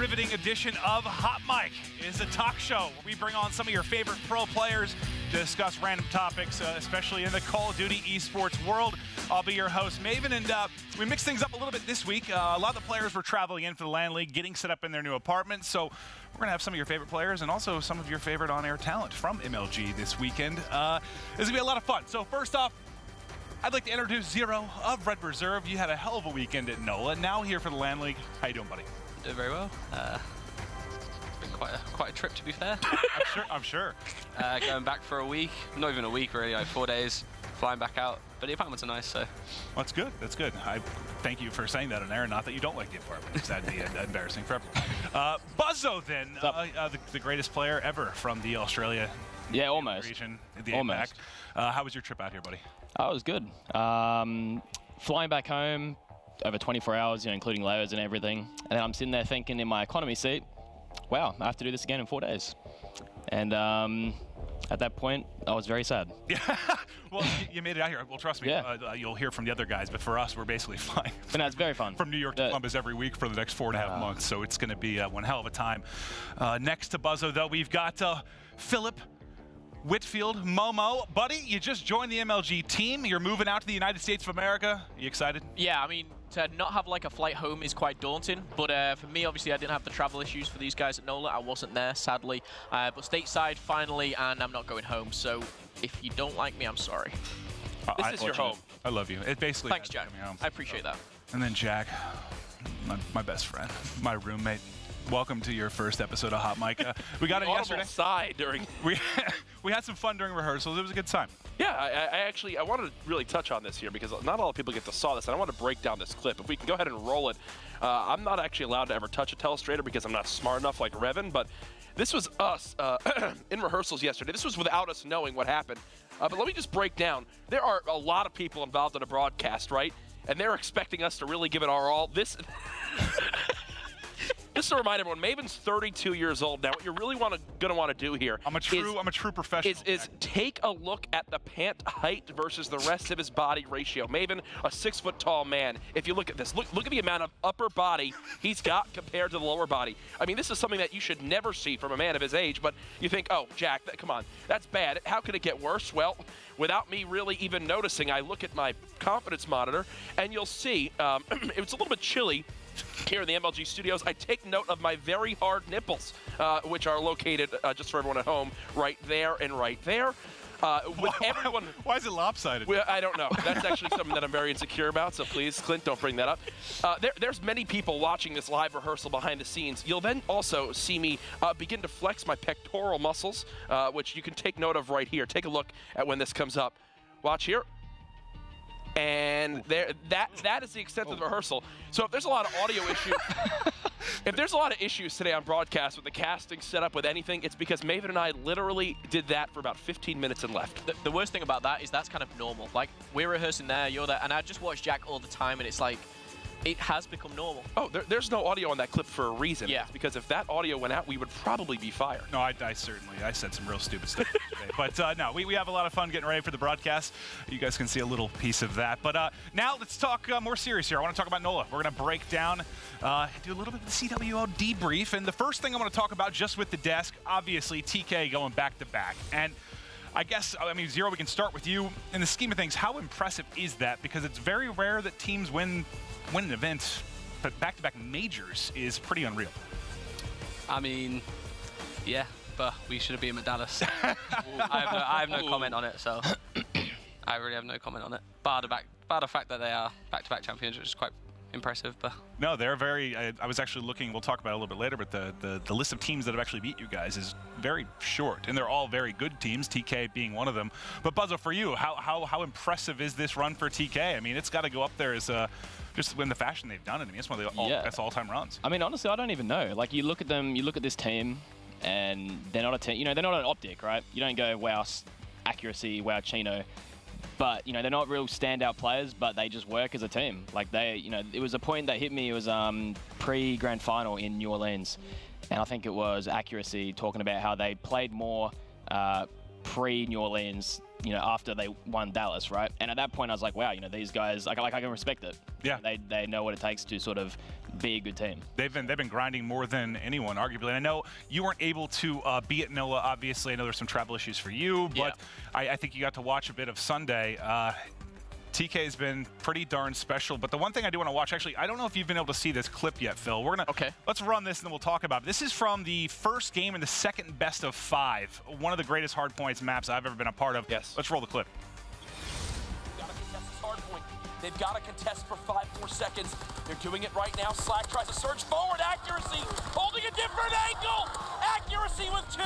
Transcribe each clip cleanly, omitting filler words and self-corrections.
riveting edition of Hot Mic. It is a talk show where we bring on some of your favorite pro players to discuss random topics, especially in the Call of Duty esports world. I'll be your host, Maven, and we mixed things up a little bit this week. A lot of the players were traveling in for the LAN League, getting set up in their new apartments, so we're going to have some of your favorite players and also some of your favorite on-air talent from MLG this weekend. This is going to be a lot of fun. So first off, I'd like to introduce Zero of Red Reserve. You had a hell of a weekend at NOLA, now here for the LAN League. How you doing, buddy? Doing very well. Been quite a trip, to be fair. I'm sure. Going back for a week, not even a week really, like 4 days, flying back out. But the apartments are nice, so. Well, that's good. That's good. I thank you for saying that on air. Not that you don't like the apartment, because that'd be embarrassing for everyone. Buzzo, then, the greatest player ever from the Australia. Yeah, almost. Region, the almost. How was your trip out here, buddy? Oh, it was good. Flying back home over 24 hours, including layers and everything. And then I'm sitting there thinking in my economy seat, wow, I have to do this again in 4 days. And at that point, I was very sad. Yeah, well, you made it out here. Well, trust me, yeah. You'll hear from the other guys, but for us, we're basically flying. But no, it's very fun. From New York to Columbus every week for the next 4.5 months, so it's going to be one hell of a time. Next to Buzzo, though, we've got Philip Whitfield, Momo. Buddy, you just joined the MLG team. You're moving out to the United States of America. You excited? Yeah, I mean, to not have like a flight home is quite daunting, but for me, obviously, I didn't have the travel issues for these guys at NOLA. I wasn't there, sadly, but stateside finally, and I'm not going home, so if you don't like me, I'm sorry. This is your home. I love you. It basically Thanks, Jack. I appreciate that. And then Jack, my best friend, my roommate. Welcome to your first episode of Hot Mic. We got it yesterday. Sigh during we had some fun during rehearsals. It was a good time. Yeah, I wanted to really touch on this here because not a lot of people get to saw this, and I want to break down this clip. If we can go ahead and roll it. I'm not actually allowed to ever touch a telestrator because I'm not smart enough like Revan, but this was us in rehearsals yesterday. This was without us knowing what happened. But let me just break down. There are a lot of people involved in a broadcast, right? And they're expecting us to really give it our all. This... Just to remind everyone, Maven's 32 years old now. What you're really gonna want to do here, I'm a true professional. Is take a look at the pant height versus the rest of his body ratio. Maven, a 6-foot tall man. If you look at this, look at the amount of upper body he's got compared to the lower body. I mean, this is something that you should never see from a man of his age. But you think, oh, Jack, come on, that's bad. How could it get worse? Well, without me really even noticing, I look at my confidence monitor, and you'll see it's a little bit chilly here in the MLG studios. I take note of my very hard nipples, which are located, just for everyone at home, right there and right there. Why is it lopsided? I don't know. That's actually something that I'm very insecure about, so please, Clint, don't bring that up. There's many people watching this live rehearsal behind the scenes. You'll then also see me begin to flex my pectoral muscles, which you can take note of right here. Take a look at when this comes up. Watch here. And that is the extent of the rehearsal. So if there's a lot of audio issues, if there's a lot of issues today on broadcast with the casting set up with anything, it's because Maven and I literally did that for about 15 minutes and left. The worst thing about that is that's kind of normal. Like, we're rehearsing there, you're there, and I just watch Jack all the time, and it's like, it has become normal. Oh, there's no audio on that clip for a reason. Yeah. It's because if that audio went out, we would probably be fired. No, I said some real stupid stuff today. But no, we have a lot of fun getting ready for the broadcast. You guys can see a little piece of that. But now let's talk more serious here. I want to talk about NOLA. We're going to break down, do a little bit of the CWO debrief. And the first thing I want to talk about just with the desk, obviously TK going back-to-back. And I guess, I mean, Zero, we can start with you. In the scheme of things, how impressive is that? Because it's very rare that teams win an event, but back-to-back majors is pretty unreal. I mean, yeah, but we should have been at Dallas. I have no comment on it, so I really have no comment on it. Bar the fact that they are back-to-back champions, which is quite impressive. But no, they're very. I was actually looking. We'll talk about it a little bit later, but the list of teams that have actually beat you guys is very short, and they're all very good teams. TK being one of them. But Buzzo, for you, how impressive is this run for TK? I mean, it's got to go up there as just in the fashion they've done it. I mean, it's one of the best all-time runs. I mean, honestly, I don't even know. Like, you look at them, you look at this team, and they're not a team. They're not an optic, right? You don't go, wow, accuracy, wow, Chino. But, they're not real standout players, but they just work as a team. Like, it was a point that hit me. It was pre-grand final in New Orleans. And I think it was accuracy, talking about how they played more pre-New Orleans, you know, after they won Dallas, right? And at that point, I was like, wow, you know, these guys, like I can respect it. Yeah. They know what it takes to sort of be a good team. They've been grinding more than anyone, arguably. And I know you weren't able to be at NOLA, obviously. I know there's some travel issues for you, but I think you got to watch a bit of Sunday. TK has been pretty darn special, but the one thing I do want to watch, actually, I don't know if you've been able to see this clip yet, Phil. We're gonna let's run this and then we'll talk about it. This is from the first game in the second best of 5, one of the greatest hard points maps I've ever been a part of. Yes. Let's roll the clip. Gotta contest this hard point. They've got to contest for 5 more seconds. They're doing it right now. Slack tries to surge forward. Accuracy, holding a different angle. Accuracy with 2.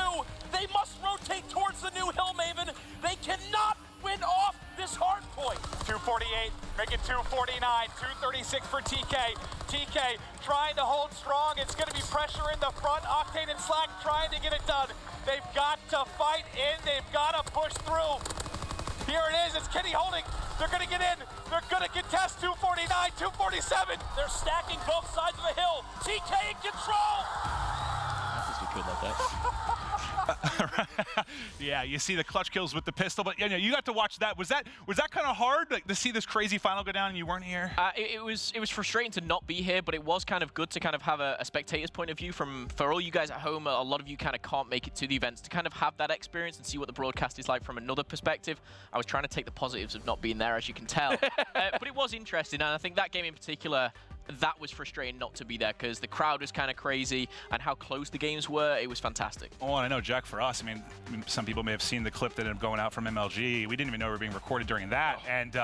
They must rotate towards the new hill, Maven. They cannot win off this hard point. 248, make it 249, 236 for TK. TK trying to hold strong. It's going to be pressure in the front. Octane and Slack trying to get it done. They've got to fight in. They've got to push through. Here it is. It's Kitty holding. They're going to get in. They're going to contest 249, 247. They're stacking both sides of the hill. TK in control. I guess we could like that. Yeah, you see the clutch kills with the pistol, but you know, you got to watch that. Was that kind of hard, like, to see this crazy final go down and you weren't here? It was frustrating to not be here, but it was kind of good to kind of have a spectator's point of view for all you guys at home. A lot of you kind of can't make it to the events, to kind of have that experience and see what the broadcast is like from another perspective. I was trying to take the positives of not being there, as you can tell, but it was interesting, and I think that game in particular, that was frustrating not to be there because the crowd was kind of crazy and how close the games were. It was fantastic. Oh, and I know, Jack, for us, I mean, some people may have seen the clip that ended up going out from MLG. We didn't even know we were being recorded during that, and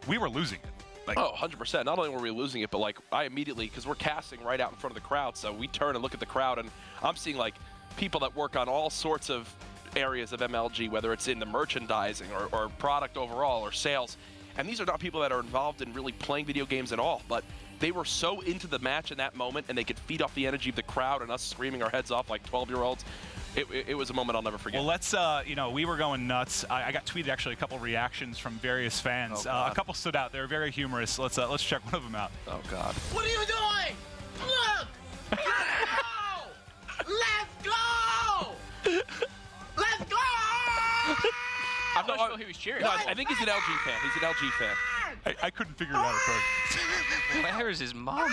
we were losing it. Like, 100%. Not only were we losing it, but like I immediately, because we're casting right out in front of the crowd, so we turn and look at the crowd, and I'm seeing like people that work on all sorts of areas of MLG, whether it's in the merchandising or product overall or sales. And these are not people that are involved in really playing video games at all, but they were so into the match in that moment, and they could feed off the energy of the crowd and us screaming our heads off like 12-year-olds. It was a moment I'll never forget. Well, let's, you know, we were going nuts. I got tweeted actually a couple reactions from various fans. A couple stood out. They were very humorous. Let's check one of them out. Oh, God. What are you doing? Look! Let's go! Let's go! I'm not sure who was cheering. No, I think he's an LG fan. He's an LG fan. I couldn't figure it out at first. Where is his mum?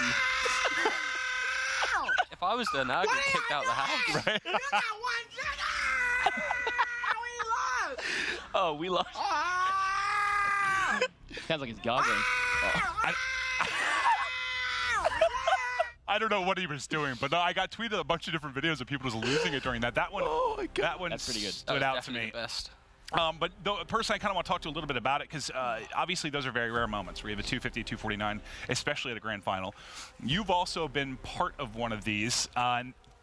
If I was there now, I'd get kicked out of the house. Right? You got 1 second! We lost! Oh, we lost. Sounds like he's gargling. I don't know what he was doing, but no, I got tweeted a bunch of different videos of people just losing it during that. That one, that one That's pretty good. stood out to me. The best. But personally, I kind of want to talk to you a little bit about it because obviously those are very rare moments where you have a 250, 249, especially at a grand final. You've also been part of one of these.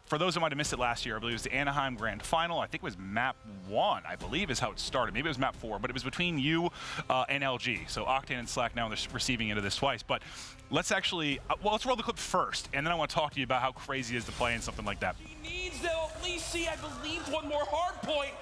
For those who might have missed it last year, I believe it was the Anaheim Grand Final. I think it was map 1, I believe, is how it started. Maybe it was map 4, but it was between you and LG. So Octane and Slack now, they're receiving into this twice. But let's actually, well, let's roll the clip first, and then I want to talk to you about how crazy it is to play in something like that. He needs to at least see, I believe, 1 more hard point.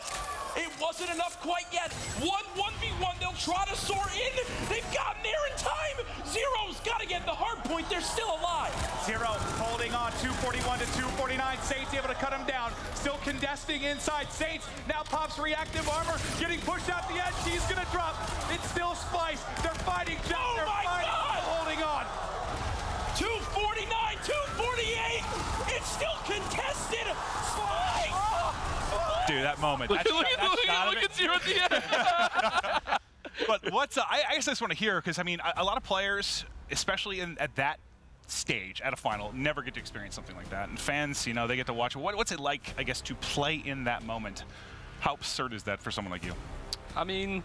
It wasn't enough quite yet. 1v1, they'll try to soar in. They've gotten there in time. Zero's got to get the hard point. They're still alive. Zero holding on, 241 to 249. Saints able to cut him down. Still contesting inside. Saints now pops reactive armor, getting pushed out the edge. He's gonna drop. It's still Spice. They're fighting. Oh They're my fighting. God! Holding on. 249, 248. It's still contested. Spice. Dude, that moment. Look at Zero at the end. But what's I guess I just want to hear, because I mean, a lot of players, especially at that stage at a final, never get to experience something like that. And fans, you know, they get to watch. What's it like, I guess, to play in that moment? How absurd is that for someone like you? I mean,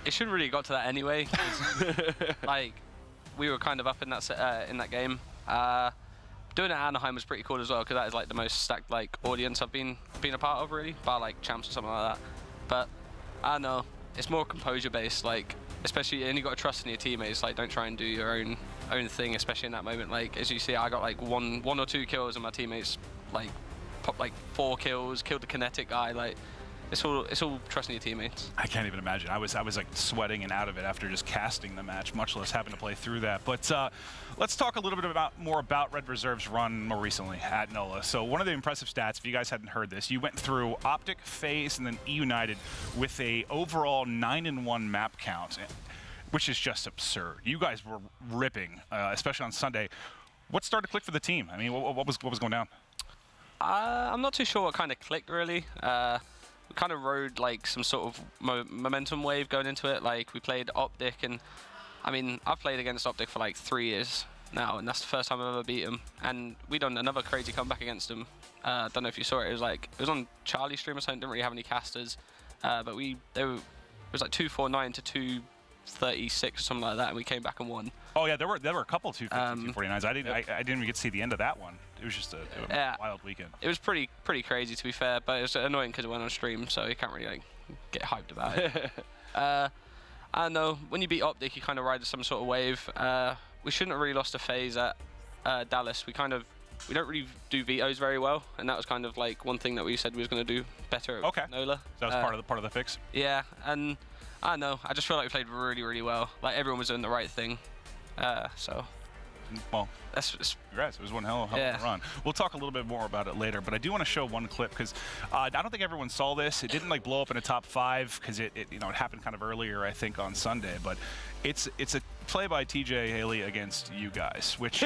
it shouldn't really have got to that anyway. 'Cause, like, we were kind of up in that game. Doing it at Anaheim was pretty cool as well, because that is like the most stacked like audience I've been a part of, really, bar like champs or something like that. But I don't know, it's more composure based, like, especially, and you got to trust in your teammates. Like, don't try and do your own thing, especially in that moment. Like, as you see, I got like one or two kills, and my teammates like popped like 4 kills, killed the kinetic guy. Like, it's all trusting your teammates. I can't even imagine. I was like sweating and out of it after just casting the match, much less having to play through that. But let's talk a little bit more about Red Reserve's run more recently at NOLA. So one of the impressive stats, if you guys hadn't heard this, you went through Optic, FaZe, and then E United with a overall 9-1 map count, which is just absurd. You guys were ripping, especially on Sunday. What started to click for the team? I mean, what was going down? I'm not too sure what kind of clicked really. We kind of rode like some sort of momentum wave going into it. Like we played Optic, and I mean I've played against Optic for like 3 years now, and that's the first time I've ever beat them. And we done another crazy comeback against them. Don't know if you saw it. It was on Charlie's stream or something. Didn't really have any casters, but it was like 249 to 236 or something like that, and we came back and won. Oh yeah, there were a couple 250s, 249s. I didn't even get to see the end of that one. It was just a wild weekend. It was pretty crazy, to be fair, but it was annoying because it went on stream, so you can't really like get hyped about it. I don't know. When you beat Optic, you kind of ride some sort of wave. We shouldn't have really lost a FaZe at Dallas. We don't really do vetoes very well, and that was kind of like one thing that we said we was going to do better at NOLA. So that was part of the fix. Yeah, and I don't know. I just feel like we played really well. Like everyone was doing the right thing. Well, congrats. It was one hell of a run. We'll talk a little bit more about it later, but I do want to show one clip because I don't think everyone saw this. It didn't like blow up in a top 5 because it happened kind of earlier, I think, on Sunday. But it's a play by TJ Haley against you guys, which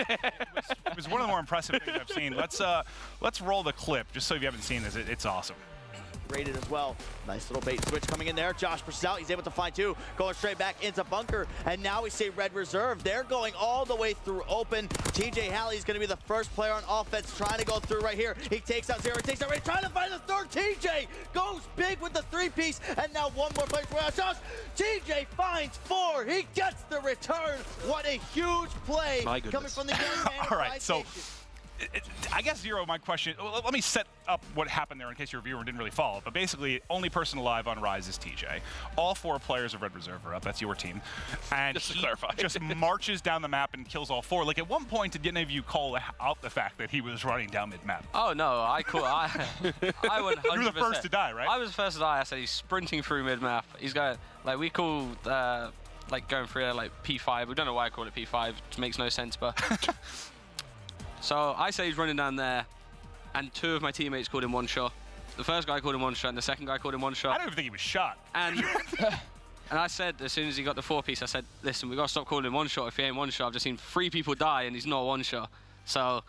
was one of the more impressive things I've seen. Let's roll the clip just so if you haven't seen this. It's awesome. Rated as well. Nice little bait switch coming in there. Josh pushes out. He's able to find 2. Going straight back into bunker. And now we see Red Reserve. They're going all the way through open. TJ Halley's going to be the first player on offense trying to go through right here. He takes out 0. He takes out Ray. Trying to find the third. TJ goes big with the 3-piece. And now one more place for Josh. TJ finds 4. He gets the return. What a huge play coming from the young man. All right, so I guess Zero, my question, let me set up what happened there in case your viewer didn't really follow. But basically, only person alive on Rise is TJ. All 4 players of Red Reserve are up. That's your team. And just to clarify, just marches down the map and kills all 4. Like at one point, did any of you call out the fact that he was running down mid-map? Oh no, I went 100%. You were the first to die, right? I was the first to die. I said he's sprinting through mid-map. He's going, like we called, like going through like P5. We don't know why I call it P5. It makes no sense, but. So I say he's running down there, and 2 of my teammates called him one shot. The first guy called him one shot, and the second guy called him one shot. I don't even think he was shot. And I said, as soon as he got the 4-piece, I said, listen, we got to stop calling him one shot. If he ain't one shot, I've just seen 3 people die, and he's not one shot. So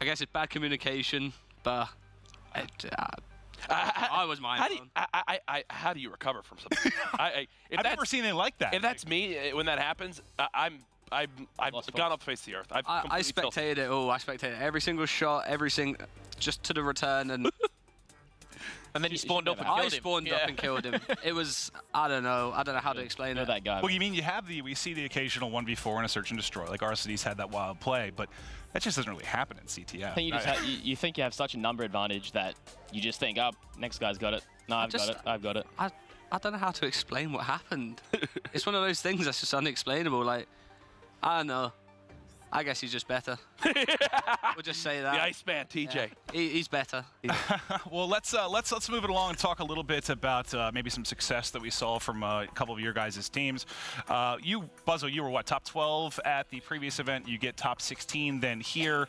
I guess it's bad communication, but I was mine. How do you recover from something? I've never seen anything like that. If that's me, when that happens, I've gone off the face of the earth. I spectated it all. I spectated every single shot, just to the return, and and then you spawned up and killed him. I spawned up and killed him. It was, I don't know how to explain it. That guy. Well, you mean we see the occasional 1v4 and a search and destroy, like RCD's had that wild play, but that just doesn't really happen in CTF. I think you think you have such a number advantage that you just think, oh, next guy's got it. No, I've got it. I don't know how to explain what happened. It's one of those things that's just unexplainable. Like, I don't know. I guess he's just better. We'll just say that. The Iceman, TJ. Yeah. He's better. Well, let's move it along and talk a little bit about maybe some success that we saw from a couple of your guys' teams. You, Buzzo, you were what, top 12 at the previous event? You get top 16 then here.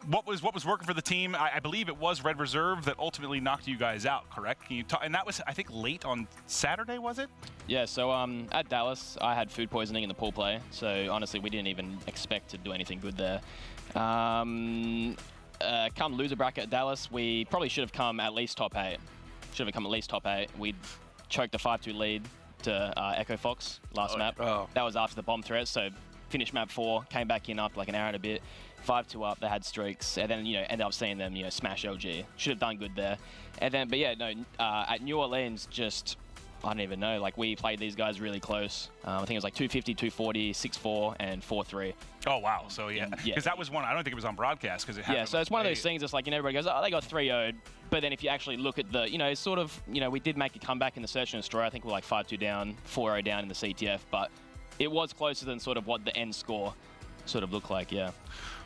What was working for the team? I believe it was Red Reserve that ultimately knocked you guys out, correct? Can you talk? And that was, I think, late on Saturday, was it? Yeah, so at Dallas, I had food poisoning in the pool play, so honestly, we didn't even expect to do anything good there. Come loser bracket at Dallas, we probably should have come at least top 8. Should have come at least top 8. We choked a 5-2 lead to Echo Fox last map. Oh. That was after the bomb threat, so finished map 4, came back in after like an hour and a bit. 5-2 up, they had streaks, and then ended up seeing them smash LG. Should have done good there, and then at New Orleans, just I don't even know. Like we played these guys really close. I think it was like 250, 240, 6-4, and 4-3. Oh wow! So yeah, because that was one. I don't think it was on broadcast because it happened. Yeah, so it's one of those things. It's like everybody goes, oh, they got 3-0'd, but then if you actually look at the, it's sort of, we did make a comeback in the search and destroy. I think we're like 5-2 down, 4-0 down in the CTF, but it was closer than sort of what the end score sort of look like, yeah.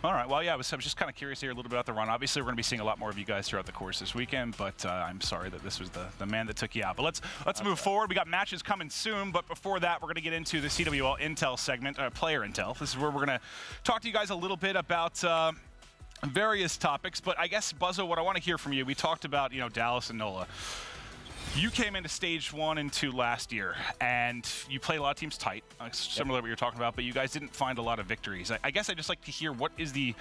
All right. Well, yeah, I was just kind of curious to hear a little bit about the run. Obviously, we're going to be seeing a lot more of you guys throughout the course this weekend, but I'm sorry that this was the man that took you out. But let's move forward. We got matches coming soon, but before that, we're going to get into the CWL Intel segment, player Intel. This is where we're going to talk to you guys a little bit about various topics. But I guess, Buzzo, what I want to hear from you, we talked about, Dallas and NOLA. You came into stage 1 and 2 last year, and you play a lot of teams tight, similar to what you're talking about, but you guys didn't find a lot of victories. I guess I'd just like to hear what is the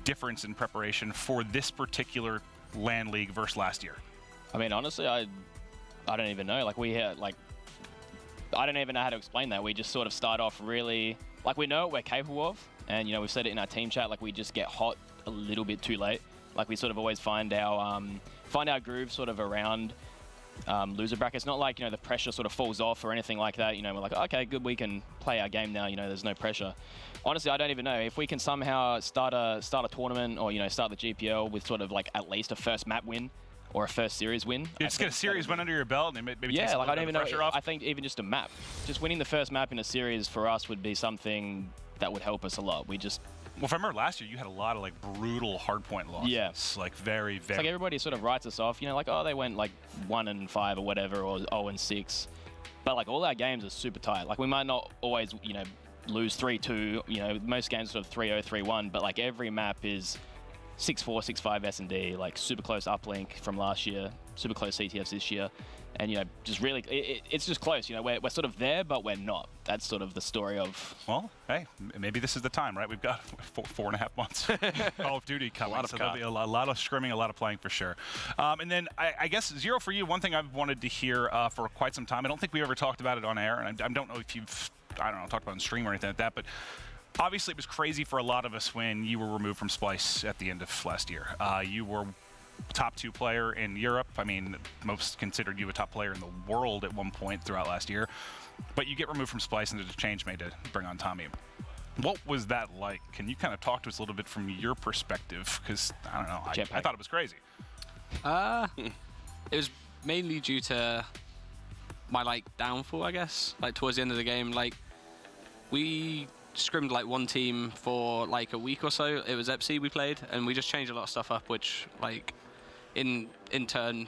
difference in preparation for this particular LAN League versus last year? I mean, honestly, I don't even know. Like, I don't even know how to explain that. We just sort of start off really, like, we know what we're capable of, and, we've said it in our team chat, like, we just get hot a little bit too late. Like, we sort of always find our groove sort of around loser brackets. Not like, the pressure sort of falls off or anything like that. We're like, okay, good, we can play our game now. There's no pressure. Honestly, I don't even know. If we can somehow start a tournament or, start the GPL with sort of like at least a first map win or a first series win. You just get a series win under your belt and maybe take like, I don't even know. Pressure off. I think even just a map. Just winning the first map in a series for us would be something that would help us a lot. Well, if I remember last year, you had a lot of like brutal hardpoint losses. Yeah. Like very, very. It's like everybody sort of writes us off, like, oh, they went like 1-5 or whatever, or 0-6. But like all our games are super tight. Like we might not always, lose 3-2. Most games sort of 3-0, 3-1. But like every map is 6-4, 6-5 S&D, like super close uplink from last year, super close CTFs this year. And, just really, it's just close. We're sort of there, but we're not. That's sort of the story of... Well, hey, maybe this is the time, right? We've got 4.5 months Call of Duty coming. So there'll be a lot of scrimming, a lot of playing for sure. And then I guess, Zero, for you, one thing I've wanted to hear for quite some time, I don't think we ever talked about it on air, and I don't know if you've, talked about it on stream or anything like that, but obviously it was crazy for a lot of us when you were removed from Splice at the end of last year. You were top 2 player in Europe. I mean, most considered you a top player in the world at one point throughout last year. But you get removed from Splice and there's a change made to bring on Tommy. What was that like? Can you kind of talk to us a little bit from your perspective? Because, I don't know, I thought it was crazy. It was mainly due to my, downfall, I guess. Towards the end of the game, we scrimmed one team for a week or so. It was EPSI we played, and we just changed a lot of stuff up, which in turn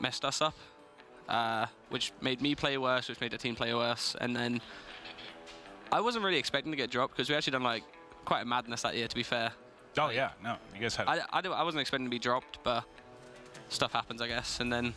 messed us up, which made me play worse, which made the team play worse. And then I wasn't really expecting to get dropped because we actually done quite a madness that year, to be fair. Oh yeah, no, you guys had. I wasn't expecting to be dropped, but stuff happens, I guess. And then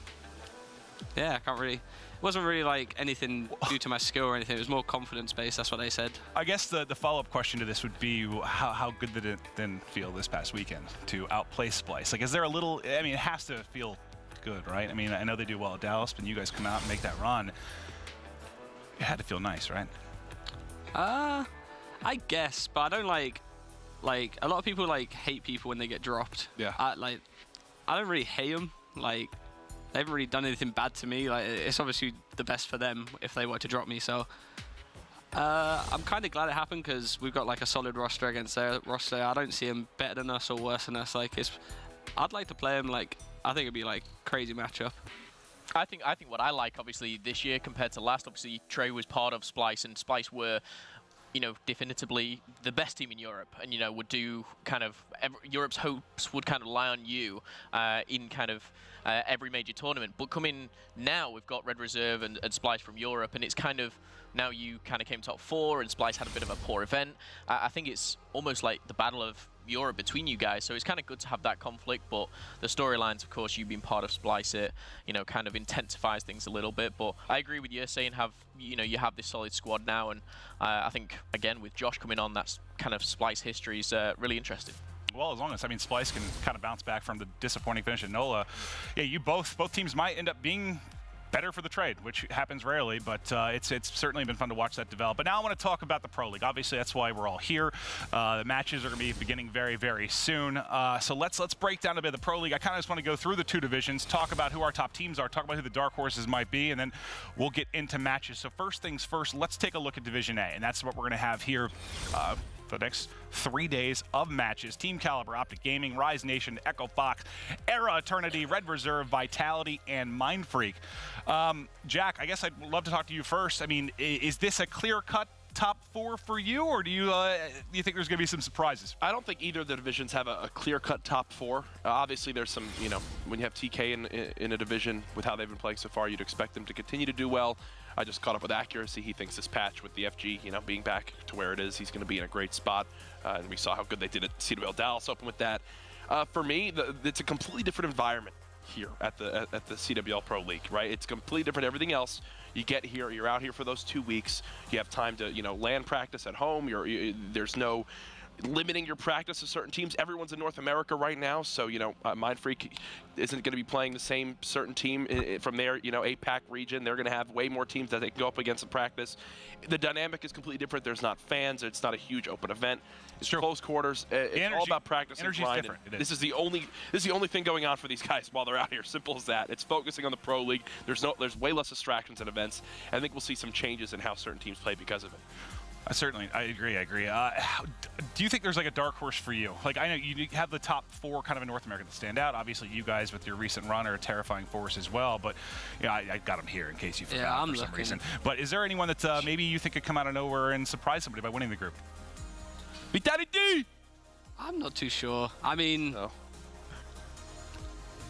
yeah, I can't really. It wasn't really anything due to my skill or anything. It was more confidence based. That's what they said. I guess the follow-up question to this would be how good did it then feel this past weekend to outplay Splice? Is there a little? I mean, it has to feel good, right? I mean, I know they do well at Dallas, but you guys come out and make that run. It had to feel nice, right? I guess, but I don't like a lot of people hate people when they get dropped. Yeah. I don't really hate them. They haven't really done anything bad to me. It's obviously the best for them if they were to drop me. So I'm kind of glad it happened because we've got a solid roster against their roster. I don't see them better than us or worse than us. I'd like to play them. I think it'd be crazy matchup. I think what I like obviously this year compared to last. Obviously Trey was part of Splice, and Splice were, definitively the best team in Europe, and would do Europe's hopes would kind of lie on you in every major tournament. But coming now, we've got Red Reserve and Splice from Europe, and it's now you came top 4, and Splice had a bit of a poor event. I think it's almost like the battle of Europe between you guys, so it's good to have that conflict. But the storylines, of course, you being part of Splice, it intensifies things a little bit. But I agree with you saying you have this solid squad now, and I think again with Josh coming on, that's Splice history is really interesting. Well, as long as Splice can bounce back from the disappointing finish at NOLA, yeah, you both teams might end up being better for the trade, which happens rarely, but it's certainly been fun to watch that develop. But now I want to talk about the Pro League. Obviously, that's why we're all here. The matches are going to be beginning very, very soon. So let's break down a bit of the Pro League. I just want to go through the 2 divisions, talk about who our top teams are, talk about who the dark horses might be, and then we'll get into matches. So first things first, let's take a look at Division A, and that's what we're going to have here for the next 3 days of matches. Team Caliber, Optic Gaming, Rise Nation, Echo Fox, Era Eternity, Red Reserve, Vitality, and Mind Freak. Jack, I guess I'd love to talk to you first. I mean, is this a clear-cut top 4 for you, or do you think there's going to be some surprises? I don't think either of the divisions have a clear-cut top 4. Obviously, there's some, you know, when you have TK in a division with how they've been playing so far, you'd expect them to continue to do well. I just caught up with accuracy. He thinks this patch with the FG, you know, being back to where it is, he's going to be in a great spot. And we saw how good they did at CWL Dallas Open with that. For me, it's a completely different environment here at the CWL Pro League, right? It's completely different than everything else. You get here, you're out here for those 2 weeks. You have time to, you know, land practice at home. There's no limiting your practice to certain teams. Everyone's in North America right now, so, you know, Mindfreak isn't going to be playing the same certain team from their, you know, APAC region. They're going to have way more teams that they can go up against in practice. The dynamic is completely different. There's not fans. It's not a huge open event. It's close quarters. It's all about practice and grinding. This is the only thing going on for these guys while they're out here. Simple as that. It's focusing on the Pro League. There's way less distractions at events. I think we'll see some changes in how certain teams play because of it. I agree. Do you think there's like a dark horse for you? Like, I know you have the top 4 kind of in North America that stand out. Obviously, you guys with your recent run are a terrifying force as well. But yeah, I got them here in case you forgot for some reason. But is there anyone that maybe you think could come out of nowhere and surprise somebody by winning the group? Vitality! I'm not too sure. I mean,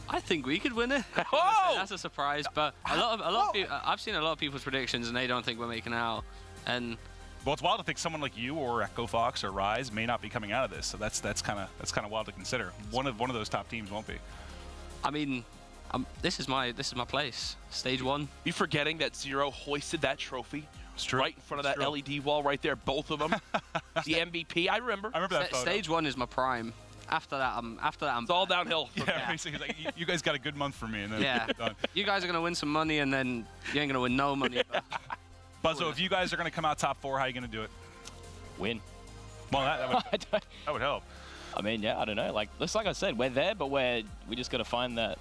I think we could win it. That's a surprise. But a lot of people, I've seen a lot of people's predictions, and they don't think we're making out. And well, it's wild to think someone like you or Echo Fox or Rise may not be coming out of this. So that's kind of wild to consider. One of those top teams won't be. I mean, this is my place. Stage 1. You forgetting that Zero hoisted that trophy right in front of that LED wall right there, both of them. The MVP, I remember. I remember that photo. Stage 1 is my prime. After that, I'm it's all downhill. Yeah, basically, like, you guys got a good month for me, and then done. You guys are gonna win some money, and then you ain't gonna win no money. Buzzo, if you guys are gonna come out top 4, how are you gonna do it? Win. Well, that would help. I mean, yeah, I don't know. Like, just like I said, we're there, but we just got to find that.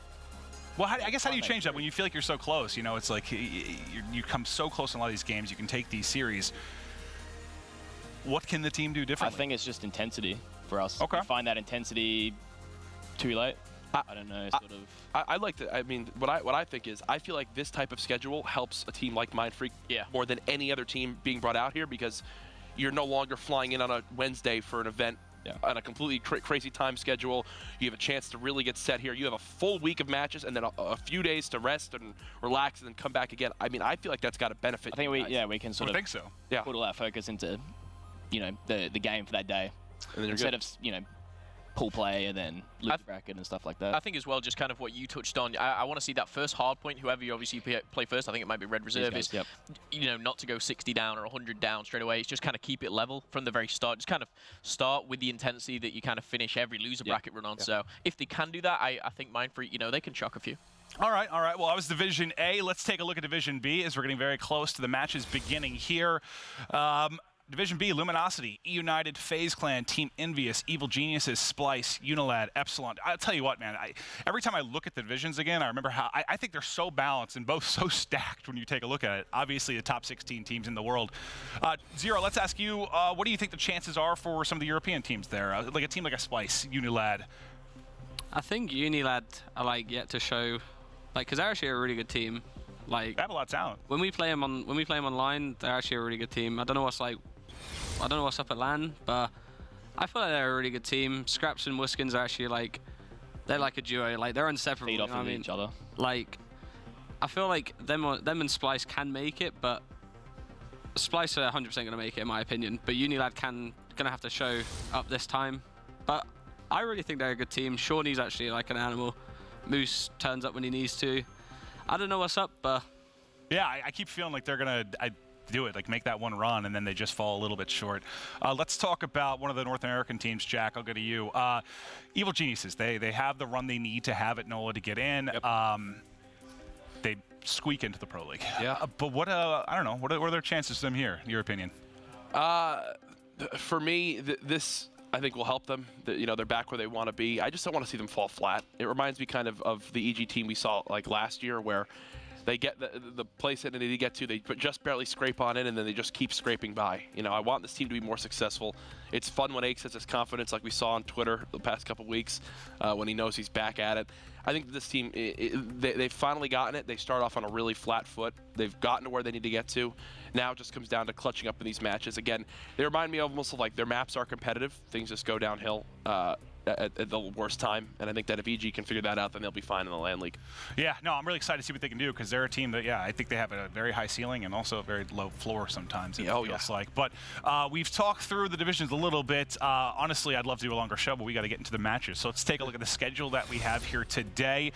Well, I guess how do you change that when you feel like you're so close? You know, it's like you come so close in a lot of these games. You can take these series. What can the team do differently? I think it's just intensity for us. Okay. We find that intensity too late. I don't know, sort of. I like to. I mean, what I think is, I feel like this type of schedule helps a team like Mindfreak more than any other team being brought out here, because you're no longer flying in on a Wednesday for an event on a completely crazy time schedule. You have a chance to really get set here. You have a full week of matches and then a few days to rest and relax and then come back again. I mean, I feel like that's got to benefit. I think we can sort of think so. Put all our focus into, you know, the game for that day, and then instead of, you know, pool play and then loser bracket and stuff like that. I think as well, just kind of what you touched on, I want to see that first hard point, whoever you obviously play first, I think it might be Red Reserve, is, you know, not to go 60 down or 100 down straight away. It's just kind of keep it level from the very start. Just kind of start with the intensity that you kind of finish every loser bracket run on. So if they can do that, I think Mindfreak, you know, they can chuck a few. All right. Well, that was Division A. Let's take a look at Division B as we're getting very close to the matches beginning here. Division B, Luminosity, E-United, FaZe Clan, Team Envious, Evil Geniuses, Splice, Unilad, Epsilon. I'll tell you what, man, every time I look at the divisions again, I remember how I think they're so balanced and both so stacked when you take a look at it. Obviously, the top 16 teams in the world. Zero, let's ask you, what do you think the chances are for some of the European teams there? Like a team like a Splice, Unilad. I think Unilad are like yet to show, like, because they're actually a really good team. Like, they have a lot of talent. When we play them online, they're actually a really good team. I don't know what's up at LAN, but I feel like they're a really good team. Scraps and Wuskins are actually like, they're like a duo. Like, they're inseparable. Feed off of each other. Like, I feel like them and Splice can make it, but Splice are 100% going to make it, in my opinion. But Unilad gonna have to show up this time. But I really think they're a good team. Shawnee's actually like an animal. Moose turns up when he needs to. I don't know what's up, but yeah, I keep feeling like they're gonna do it, like make that one run, and then they just fall a little bit short. Let's talk about one of the North American teams. Jack, I'll go to you. Evil Geniuses, they have the run they need to have at NOLA to get in. They squeak into the Pro League. But what, I don't know, what are their chances of them here, in your opinion? For me, this I think will help them. You know, they're back where they want to be. I just don't want to see them fall flat. It reminds me kind of the EG team we saw like last year, where They get the place that they need to get to. They just barely scrape on in, and then they just keep scraping by. You know, I want this team to be more successful. It's fun when Aches has his confidence, like we saw on Twitter the past couple weeks, when he knows he's back at it. I think this team, they've finally gotten it. They start off on a really flat foot. They've gotten to where they need to get to. Now it just comes down to clutching up in these matches. Again, they remind me almost of like their maps are competitive. Things just go downhill at the worst time. And I think that if EG can figure that out, then they'll be fine in the LAN League. Yeah, no, I'm really excited to see what they can do because they're a team that, yeah, I think they have a very high ceiling and also a very low floor sometimes, it feels like. But we've talked through the divisions a little bit. Honestly, I'd love to do a longer show, but we got to get into the matches. So let's take a look at the schedule that we have here today.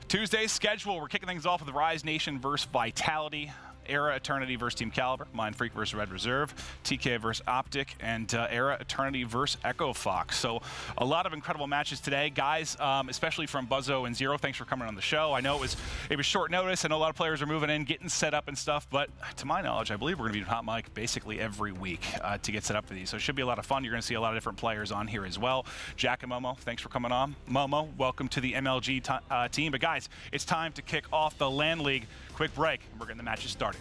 Tuesday's schedule, we're kicking things off with Rise Nation versus Vitality. Era Eternity versus Team Caliber, Mind Freak versus Red Reserve, TK versus Optic, and Era Eternity versus Echo Fox. So a lot of incredible matches today, guys. Especially from Buzzo and Zero. Thanks for coming on the show. I know it was short notice. I know a lot of players are moving in, getting set up and stuff. But to my knowledge, I believe we're going to be doing Hot Mic basically every week to get set up for these. So it should be a lot of fun. You're going to see a lot of different players on here as well. Jack and Momo, thanks for coming on. Momo, welcome to the MLG team. But guys, it's time to kick off the LAN League. Quick break, and we're getting the matches started.